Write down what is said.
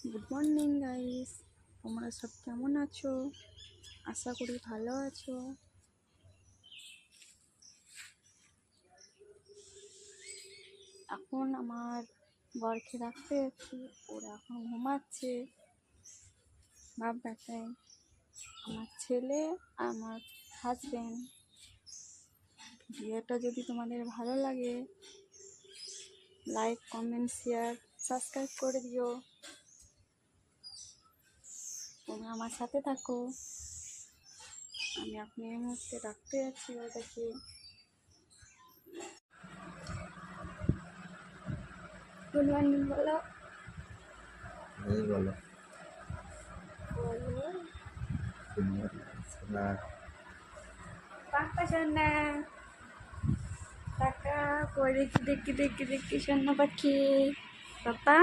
Good morning guys, তোমরা সব কেমন আছো? আশা করি ভালো আছো। এখন আমার বরকে রাখতে যাচ্ছি, ওরা এখন ঘুমাচ্ছে। বাপ বেটাই আমার ছেলে, আমার হাজব্যান্ড। ভিডিওটা যদি তোমাদের ভালো লাগে লাইক, কমেন্ট, শেয়ার, সাবস্ক্রাইব করে দিও। তোমরা আমার সাথে থাকো। আমি আপনি এই মুহূর্তে রাখতে যাচ্ছি ওদেরকে। গুড মর্নিং বলো। বলো বলো পাক্কা সোনা টাকা করে দেখি দেখি দেখি দেখি সোনা পাখি পাপা